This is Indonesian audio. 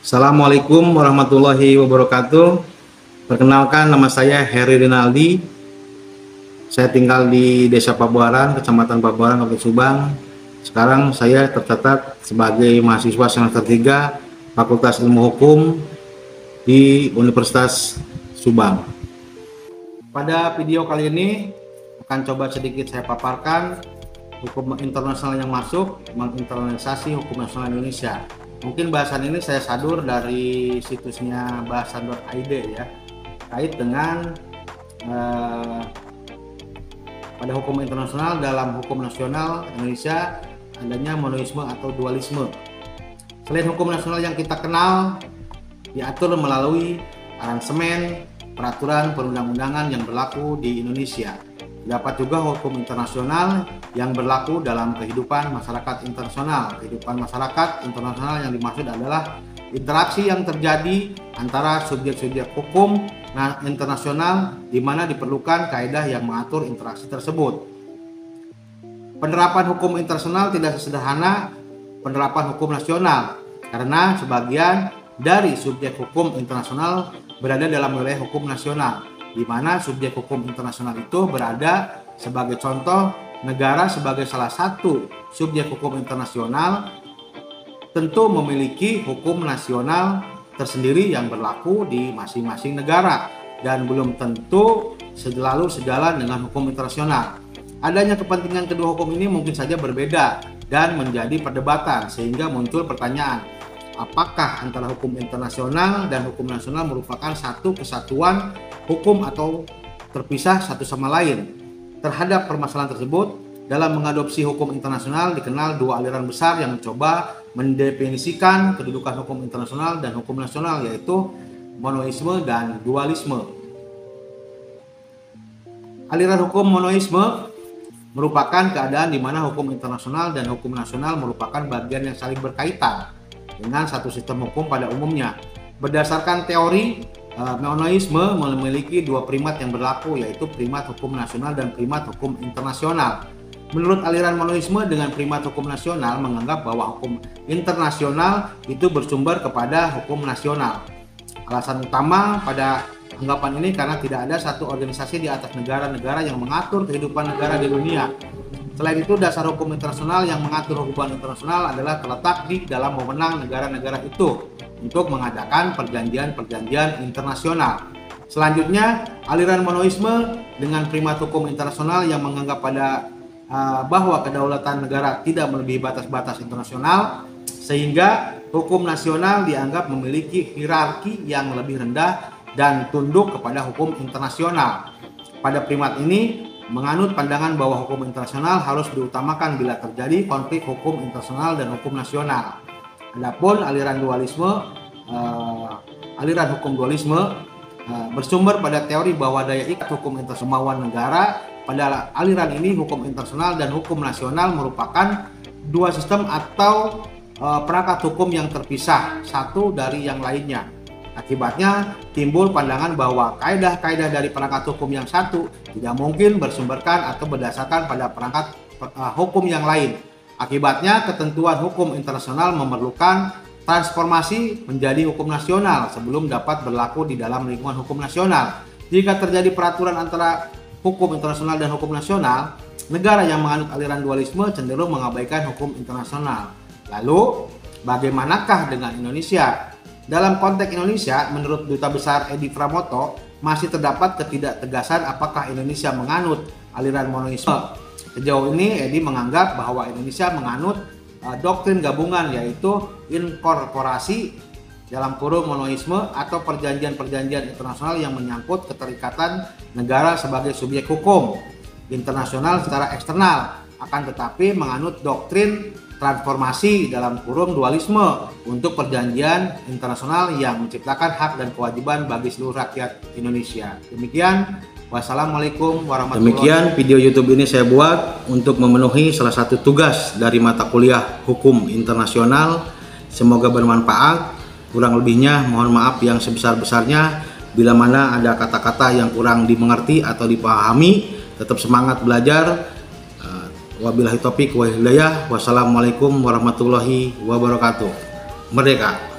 Assalamualaikum warahmatullahi wabarakatuh. Perkenalkan, nama saya Heri Rinaldi. Saya tinggal di Desa Pabuaran, Kecamatan Pabuaran, Kabupaten Subang. Sekarang saya tercatat sebagai mahasiswa semester 3 Fakultas Ilmu Hukum di Universitas Subang. Pada video kali ini akan coba sedikit saya paparkan hukum internasional yang masuk, menginternalisasi hukum nasional Indonesia. Mungkin bahasan ini saya sadur dari situsnya bahasan.id ya, terkait dengan pada hukum internasional. Dalam hukum nasional Indonesia adanya monoisme atau dualisme. Selain hukum nasional yang kita kenal diatur melalui aransemen, peraturan perundang-undangan yang berlaku di Indonesia. Dapat juga hukum internasional yang berlaku dalam kehidupan masyarakat internasional. Kehidupan masyarakat internasional yang dimaksud adalah interaksi yang terjadi antara subjek-subjek hukum internasional di mana diperlukan kaidah yang mengatur interaksi tersebut. Penerapan hukum internasional tidak sesederhana penerapan hukum nasional karena sebagian dari subjek hukum internasional berada dalam wilayah hukum nasional, di mana subjek hukum internasional itu berada sebagai contoh negara sebagai salah satu subjek hukum internasional tentu memiliki hukum nasional tersendiri yang berlaku di masing-masing negara dan belum tentu selalu sejalan dengan hukum internasional. Adanya kepentingan kedua hukum ini mungkin saja berbeda dan menjadi perdebatan sehingga muncul pertanyaan, apakah antara hukum internasional dan hukum nasional merupakan satu kesatuan hukum atau terpisah satu sama lain? Terhadap permasalahan tersebut, dalam mengadopsi hukum internasional dikenal dua aliran besar yang mencoba mendefinisikan kedudukan hukum internasional dan hukum nasional, yaitu monoisme dan dualisme. Aliran hukum monoisme merupakan keadaan di mana hukum internasional dan hukum nasional merupakan bagian yang saling berkaitan dengan satu sistem hukum pada umumnya. Berdasarkan teori, monoisme memiliki dua primat yang berlaku, yaitu primat hukum nasional dan primat hukum internasional. Menurut aliran monoisme, dengan primat hukum nasional menganggap bahwa hukum internasional itu bersumber kepada hukum nasional. Alasan utama pada anggapan ini karena tidak ada satu organisasi di atas negara-negara yang mengatur kehidupan negara di dunia. Selain itu, dasar hukum internasional yang mengatur hubungan internasional adalah terletak di dalam wewenang negara-negara itu untuk mengadakan perjanjian-perjanjian internasional. Selanjutnya, aliran monoisme dengan primat hukum internasional yang menganggap bahwa kedaulatan negara tidak melebihi batas-batas internasional, sehingga hukum nasional dianggap memiliki hierarki yang lebih rendah dan tunduk kepada hukum internasional. Pada primat ini menganut pandangan bahwa hukum internasional harus diutamakan bila terjadi konflik hukum internasional dan hukum nasional. Adapun aliran hukum dualisme bersumber pada teori bahwa daya ikat hukum internasional negara. Pada aliran ini, hukum internasional dan hukum nasional merupakan dua sistem atau perangkat hukum yang terpisah satu dari yang lainnya. Akibatnya timbul pandangan bahwa kaidah-kaidah dari perangkat hukum yang satu tidak mungkin bersumberkan atau berdasarkan pada perangkat hukum yang lain. Akibatnya ketentuan hukum internasional memerlukan transformasi menjadi hukum nasional sebelum dapat berlaku di dalam lingkungan hukum nasional. Jika terjadi peraturan antara hukum internasional dan hukum nasional, negara yang menganut aliran dualisme cenderung mengabaikan hukum internasional. Lalu, bagaimanakah dengan Indonesia? Dalam konteks Indonesia, menurut Duta Besar Edi Pramoto, masih terdapat ketidaktegasan apakah Indonesia menganut aliran monoisme. Sejauh ini, Edi menganggap bahwa Indonesia menganut doktrin gabungan, yaitu inkorporasi dalam kurung monoisme atau perjanjian-perjanjian internasional yang menyangkut keterikatan negara sebagai subjek hukum internasional secara eksternal, akan tetapi menganut doktrin transformasi dalam kurung dualisme untuk perjanjian internasional yang menciptakan hak dan kewajiban bagi seluruh rakyat Indonesia. Demikian, wassalamualaikum warahmatullahi wabarakatuh. Demikian video YouTube ini saya buat untuk memenuhi salah satu tugas dari mata kuliah Hukum Internasional. Semoga bermanfaat. Kurang lebihnya mohon maaf yang sebesar-besarnya. Bila mana ada kata-kata yang kurang dimengerti atau dipahami, tetap semangat belajar. Wabillahi taufiq wal hidayah. Wassalamualaikum warahmatullahi wabarakatuh. Merdeka.